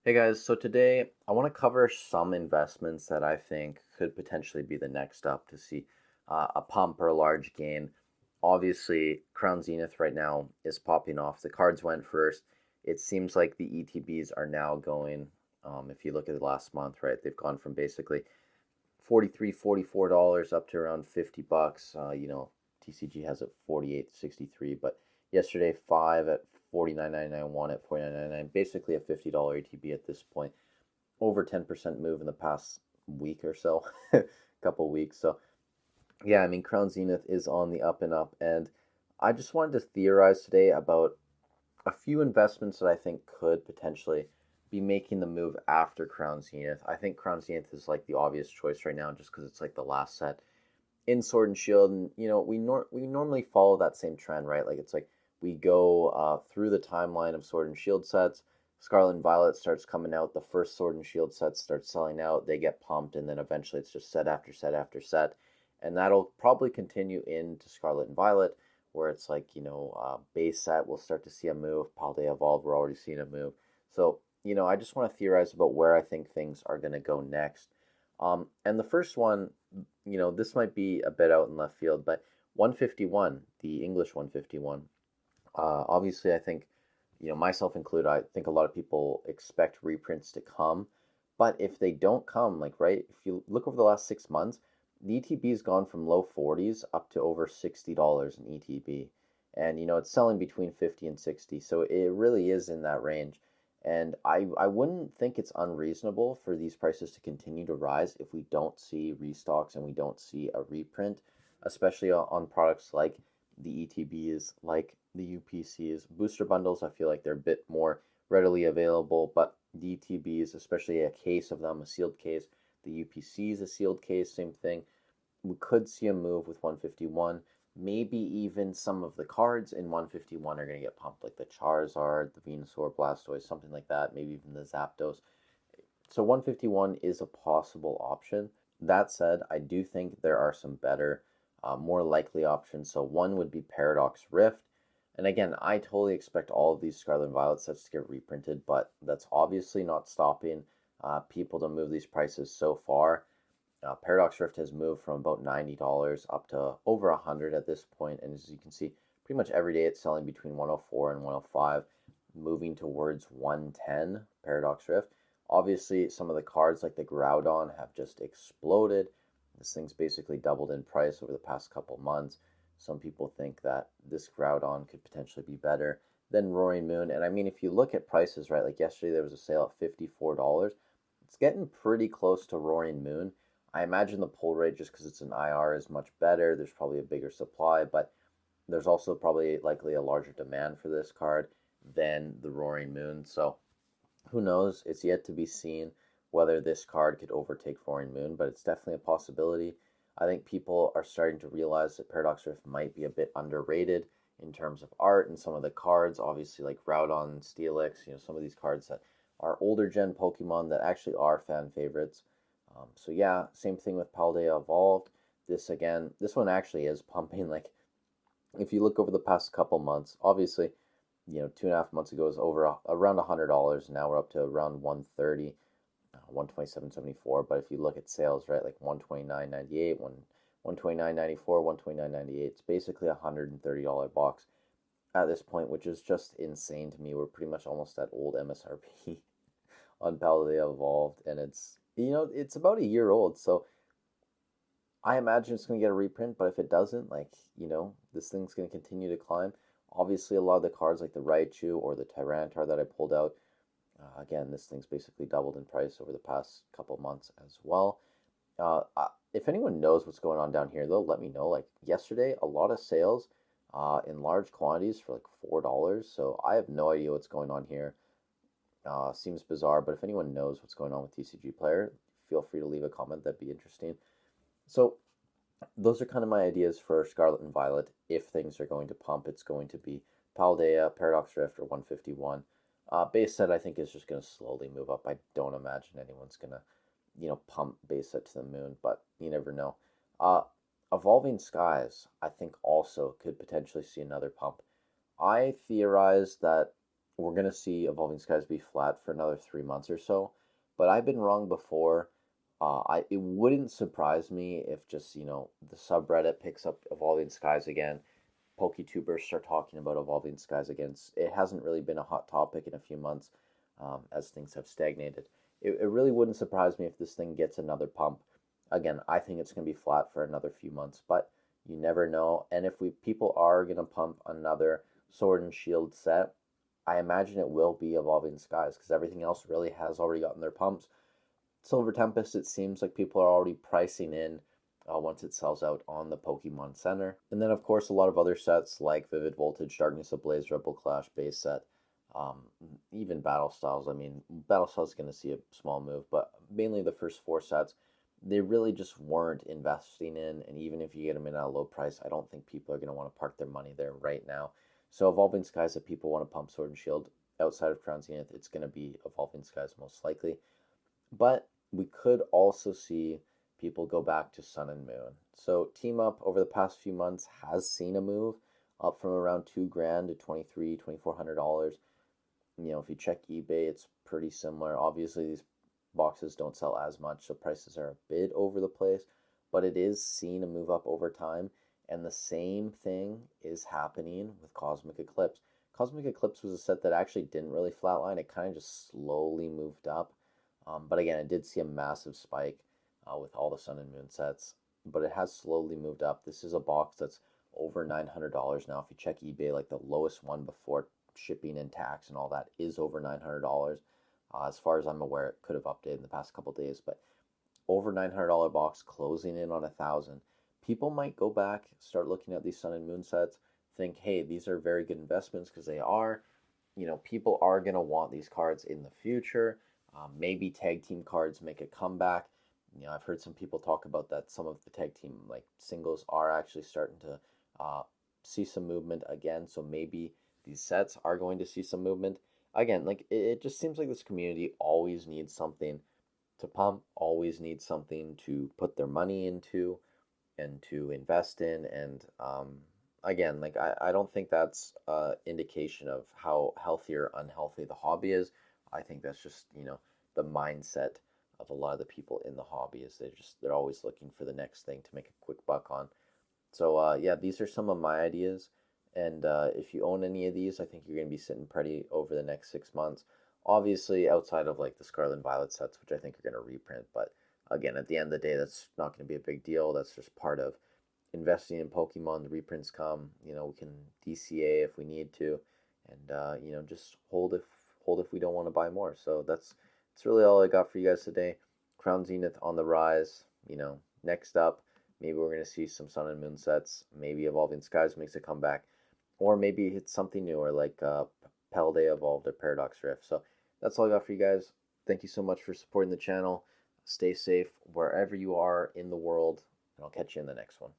Hey guys, so today I want to cover some investments that I think could potentially be the next up to see a pump or a large gain. Obviously, Crown Zenith right now is popping off. The cards went first. It seems like the ETBs are now going, if you look at the last month, right, they've gone from basically 43, $44 up to around 50 bucks. TCG has it 48.63, but yesterday 5 at 49.99, 1 at 49.99, basically a $50 ATB at this point. Over 10% move in the past week or so, couple weeks. So, yeah, I mean, Crown Zenith is on the up and up. And I just wanted to theorize today about a few investments that I think could potentially be making the move after Crown Zenith. I think Crown Zenith is like the obvious choice right now just because it's like the last set in Sword and Shield. And, we normally follow that same trend, right? Like it's like we go through the timeline of Sword and Shield sets. Scarlet and Violet starts coming out. The first Sword and Shield sets start selling out. They get pumped, and then eventually it's just set after set after set. And that'll probably continue into Scarlet and Violet, where it's like, base set, we'll start to see a move. Paldea Evolved, we're already seeing a move. So, I just want to theorize about where I think things are going to go next. And the first one, this might be a bit out in left field, but 151, the English 151. Obviously, I think, myself included, I think a lot of people expect reprints to come. But if they don't come, like, right, if you look over the last 6 months, the ETB has gone from low 40s up to over $60 in ETB. And, it's selling between 50 and 60. So it really is in that range. And I wouldn't think it's unreasonable for these prices to continue to rise if we don't see restocks and we don't see a reprint, especially on products like the ETBs, like the UPCs. Booster bundles, I feel like they're a bit more readily available, but the ETBs, especially a case of them, a sealed case, the UPCs, a sealed case, same thing. We could see a move with 151. Maybe even some of the cards in 151 are going to get pumped, like the Charizard, the Venusaur, Blastoise, something like that, maybe even the Zapdos. So 151 is a possible option. That said, I do think there are some better, more likely options. So one would be Paradox Rift. And again, I totally expect all of these Scarlet and Violet sets to get reprinted, but that's obviously not stopping people to move these prices so far. Paradox Rift has moved from about $90 up to over 100 at this point, and as you can see, pretty much every day it's selling between 104 and 105, moving towards 110. Paradox Rift. Obviously, some of the cards like the Groudon have just exploded. This thing's basically doubled in price over the past couple months. Some people think that this Groudon could potentially be better than Roaring Moon. And I mean, if you look at prices, right, like yesterday there was a sale at $54. It's getting pretty close to Roaring Moon. I imagine the pull rate, just because it's an IR, is much better. There's probably a bigger supply, but there's also probably likely a larger demand for this card than the Roaring Moon. So who knows? It's yet to be seen whether this card could overtake Roaring Moon, but it's definitely a possibility. I think people are starting to realize that Paradox Rift might be a bit underrated in terms of art and some of the cards, obviously like Groudon, Steelix, some of these cards that are older gen Pokemon that actually are fan favorites. So yeah, same thing with Paldea Evolved. This one actually is pumping. Like if you look over the past couple months, obviously, 2.5 months ago it was around $100. Now we're up to around 130, 127.74. But if you look at sales, right, like 129.98, 129.94, 129.98, it's basically $130 box at this point, which is just insane to me. We're pretty much almost at old MSRP on Paldea Evolved, and it's about a year old, so I imagine it's going to get a reprint, but if it doesn't, this thing's going to continue to climb. Obviously, a lot of the cards like the Raichu or the Tyranitar that I pulled out, again, this thing's basically doubled in price over the past couple months as well. If anyone knows what's going on down here, they'll let me know. Like yesterday, a lot of sales in large quantities for like $4, so I have no idea what's going on here. Seems bizarre, but if anyone knows what's going on with TCG Player, feel free to leave a comment. That'd be interesting. So those are kind of my ideas for Scarlet and Violet. If things are going to pump, it's going to be Paldea, Paradox Rift, or 151. Base set, I think, is just going to slowly move up. I don't imagine anyone's going to, pump base set to the moon, but you never know. Evolving Skies, I think, also could potentially see another pump. I theorize that we're going to see Evolving Skies be flat for another 3 months or so. But I've been wrong before. It wouldn't surprise me if just, the subreddit picks up Evolving Skies again. PokeTubers start talking about Evolving Skies again. It hasn't really been a hot topic in a few months, as things have stagnated. It really wouldn't surprise me if this thing gets another pump. Again, I think it's going to be flat for another few months, but you never know. And if people are going to pump another Sword and Shield set, I imagine it will be Evolving Skies because everything else really has already gotten their pumps. Silver Tempest, it seems like people are already pricing in once it sells out on the Pokemon Center. And then, of course, a lot of other sets like Vivid Voltage, Darkness Ablaze, Rebel Clash base set, even Battle Styles. I mean, Battle Styles is going to see a small move, but mainly the first four sets, they really just weren't investing in. And even if you get them in at a low price, I don't think people are going to want to park their money there right now. So Evolving Skies, if people want to pump Sword and Shield outside of Crown Zenith, it's going to be Evolving Skies most likely. But we could also see people go back to Sun and Moon. So Team Up over the past few months has seen a move up from around $2,000 to $2,400. If you check eBay, it's pretty similar. Obviously, these boxes don't sell as much, so prices are a bit over the place, but it is seen a move up over time. And the same thing is happening with Cosmic Eclipse. Cosmic Eclipse was a set that actually didn't really flatline. It kind of just slowly moved up. But again, I did see a massive spike with all the Sun and Moon sets, but it has slowly moved up. This is a box that's over $900 now. If you check eBay, like the lowest one before shipping and tax and all that is over $900. As far as I'm aware, it could have updated in the past couple days, but over $900 box closing in on 1,000. People might go back, start looking at these Sun and Moon sets, think, hey, these are very good investments because they are. People are going to want these cards in the future. Maybe tag team cards make a comeback. I've heard some people talk about that some of the tag team like singles are actually starting to see some movement again. So maybe these sets are going to see some movement again. Like it just seems like this community always needs something to pump, always needs something to put their money into and to invest in. And again, like I don't think that's an indication of how healthy or unhealthy the hobby is. I think that's just, the mindset of a lot of the people in the hobby is they're always looking for the next thing to make a quick buck on. So yeah, these are some of my ideas. And if you own any of these, I think you're going to be sitting pretty over the next 6 months. Obviously, outside of like the Scarlet and Violet sets, which I think are going to reprint. But again, at the end of the day, that's not going to be a big deal. That's just part of investing in Pokemon. The reprints come. We can DCA if we need to, and just hold if we don't want to buy more. So that's really all I got for you guys today. Crown Zenith on the rise. Next up, maybe we're going to see some Sun and Moon sets. Maybe Evolving Skies makes a comeback, or maybe it's something newer like Paldea Evolved or Paradox Rift. So that's all I got for you guys. Thank you so much for supporting the channel. Stay safe wherever you are in the world, and I'll catch you in the next one.